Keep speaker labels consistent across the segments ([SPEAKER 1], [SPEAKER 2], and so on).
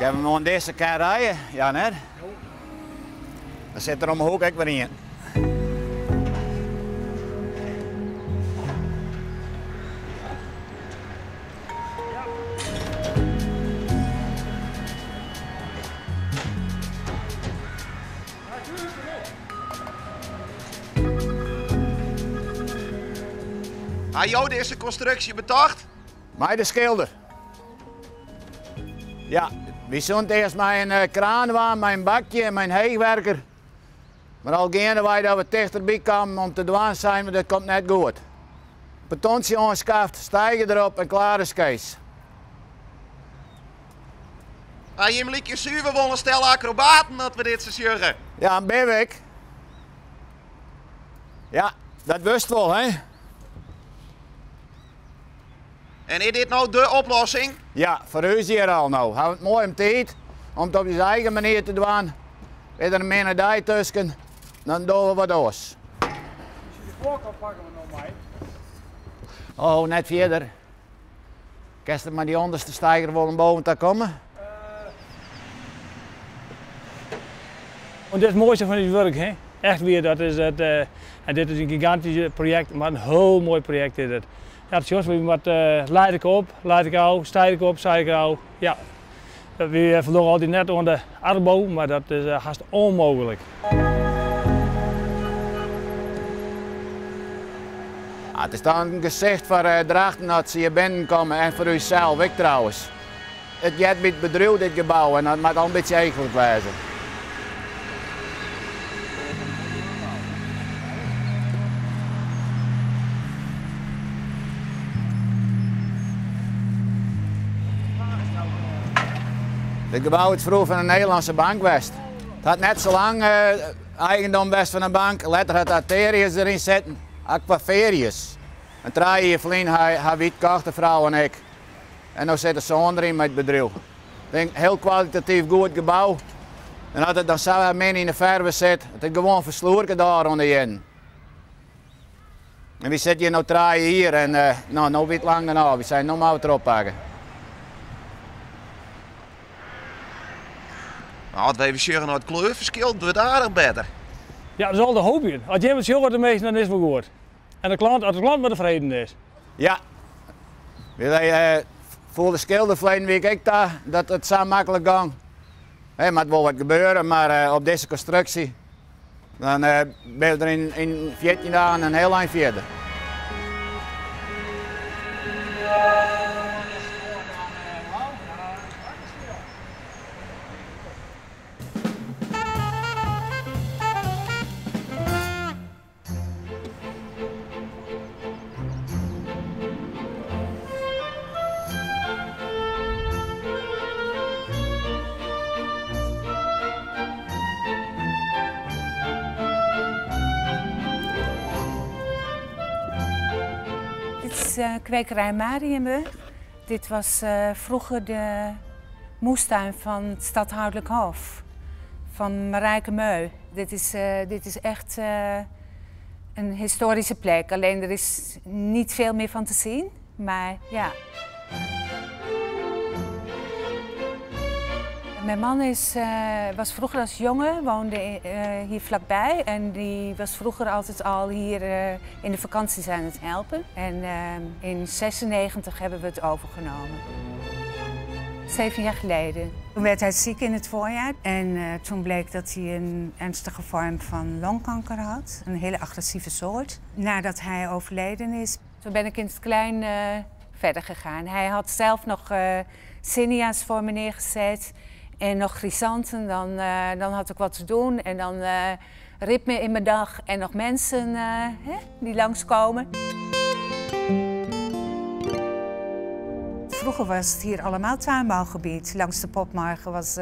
[SPEAKER 1] heb hem aan deze kant rijden, ja net. Dan zit er om de hoek ook weer in.
[SPEAKER 2] Hij jou deze constructie betacht?
[SPEAKER 1] Mij de schilder. Ja, we stond eerst mijn kraan, mijn bakje en mijn heegwerker. Maar al gaande wij dat we dichterbij kwamen om te doen zijn, maar dat komt net goed. Betontje aanschaft, stijgen erop en klaar is Kees.
[SPEAKER 2] Hij hem liet je zuur wel een stel acrobaten dat we dit zo zeggen.
[SPEAKER 1] Ja, een bivik. Ja, dat wist wel, hè?
[SPEAKER 2] En is dit nou de oplossing?
[SPEAKER 1] Ja, voor u hier al nou. Hou het mooi om tijd om het op je eigen manier te doen. Is er een menadij tussen, dan doen we wat anders.
[SPEAKER 3] Als je de voorkant pakken we nog mee.
[SPEAKER 1] Oh, net verder. Kerst er maar die onderste stijger wel naar boven te komen?
[SPEAKER 3] En dit is het mooiste van dit werk, hè? Echt weer, dat is het. En dit is een gigantisch project, maar een heel mooi project is het. Ja, het is we wat leid ik op, leid ik aan, stijg ik op, stijg ik aan. Ja, we verloren altijd net onder de arbo, maar dat is haast onmogelijk.
[SPEAKER 1] Ja, het is dan een gezicht voor drachten dat ze hier binnenkomen en voor uzelf, ik trouwens. Het jet biedt bedrijf dit gebouw en dat moet al een beetje eigenlijk wezen. Dit gebouw is vroeger van een Nederlandse bank geweest. Het had net zo lang eigendom best van een bank. Later had arteriës erin zitten, aquaferius. En 3 jaar geleden heb ik gekocht, de vrouw en ik. En nu zit er zo'n erin met het bedrijf. Ik denk, heel kwalitatief goed gebouw. En als het dan zo min in de verve zit, het is gewoon versloerken daar onderin. En we zitten hier nu 3 jaar hier en nou weet lang daarna. We zijn nog maar wat erop pakken.
[SPEAKER 2] Nou, als we even zeggen naar het kleurverschil, doet het aardig beter.
[SPEAKER 3] Ja, dat is al de hoop in. Als je het zo wordt ermee, dan is het wel goed. En als de klant maar tevreden is.
[SPEAKER 1] Ja. Voor de schilder verleden week ik dat het zo makkelijk ging. Er moet wel wat gebeuren, maar op deze constructie dan ben je er in 14 dagen een heel eind verder.
[SPEAKER 4] Dit is kwekerij Mariënburg. Dit was vroeger de moestuin van het stadhoudelijk hof van Marijke Meu. Dit is echt een historische plek, alleen er is niet veel meer van te zien, maar ja. Mijn man was vroeger als jongen, woonde hier vlakbij en die was vroeger altijd al hier in de vakanties aan het helpen. En in 1996 hebben we het overgenomen. 7 jaar geleden. Toen werd hij ziek in het voorjaar en toen bleek dat hij een ernstige vorm van longkanker had. Een hele agressieve soort. Nadat hij overleden is, toen ben ik in het klein verder gegaan. Hij had zelf nog zinnia's voor me neergezet. En nog chrysanten, dan had ik wat te doen en dan ritme in mijn dag en nog mensen die langskomen. Vroeger was het hier allemaal tuinbouwgebied. Langs de Popmarken was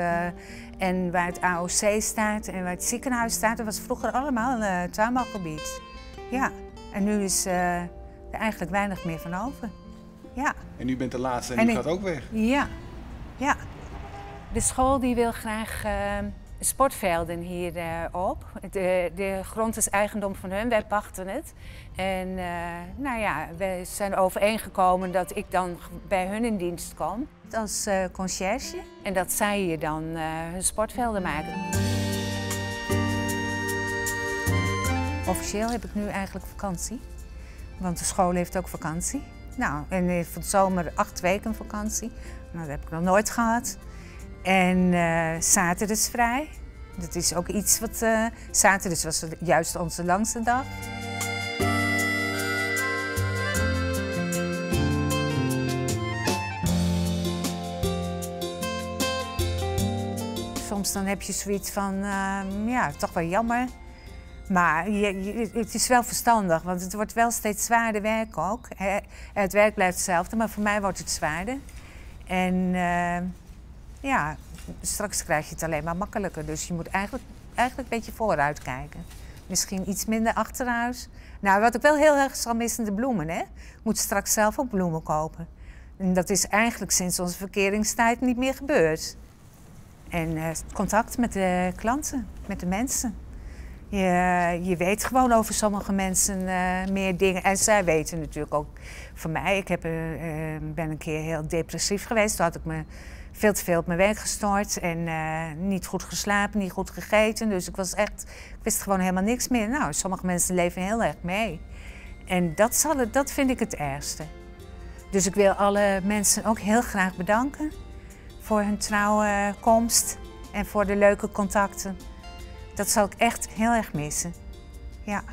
[SPEAKER 4] en waar het AOC staat en waar het ziekenhuis staat, dat was vroeger allemaal een tuinbouwgebied. Ja, en nu is er eigenlijk weinig meer van over. Ja.
[SPEAKER 5] En u bent de laatste en die gaat ook weg.
[SPEAKER 4] Ja, ja. De school die wil graag sportvelden hier op. De grond is eigendom van hun, wij pachten het. En nou ja, we zijn overeengekomen dat ik dan bij hun in dienst kom als conciërge. En dat zij hier dan hun sportvelden maken. Officieel heb ik nu eigenlijk vakantie, want de school heeft ook vakantie. Nou, en van de zomer 8 weken vakantie. Nou, dat heb ik nog nooit gehad. En zaterdag is vrij. Dat is ook iets wat... zaterdag was juist onze langste dag. Soms dan heb je zoiets van, ja, toch wel jammer. Maar het is wel verstandig, want het wordt wel steeds zwaarder werk ook. Het werk blijft hetzelfde, maar voor mij wordt het zwaarder. En ja, straks krijg je het alleen maar makkelijker. Dus je moet eigenlijk een beetje vooruit kijken. Misschien iets minder achteruit. Nou, wat ik wel heel erg zal missen, de bloemen. Hè? Ik moet straks zelf ook bloemen kopen. En dat is eigenlijk sinds onze verkeringstijd niet meer gebeurd. En contact met de klanten, met de mensen. Je weet gewoon over sommige mensen meer dingen. En zij weten natuurlijk ook van mij. Ik ben een keer heel depressief geweest. Toen had ik me veel te veel op mijn werk gestort. En niet goed geslapen, niet goed gegeten. Dus ik wist gewoon helemaal niks meer. Nou, sommige mensen leven heel erg mee. En dat vind ik het ergste. Dus ik wil alle mensen ook heel graag bedanken voor hun trouwe komst en voor de leuke contacten. Dat zal ik echt heel erg missen. Ja.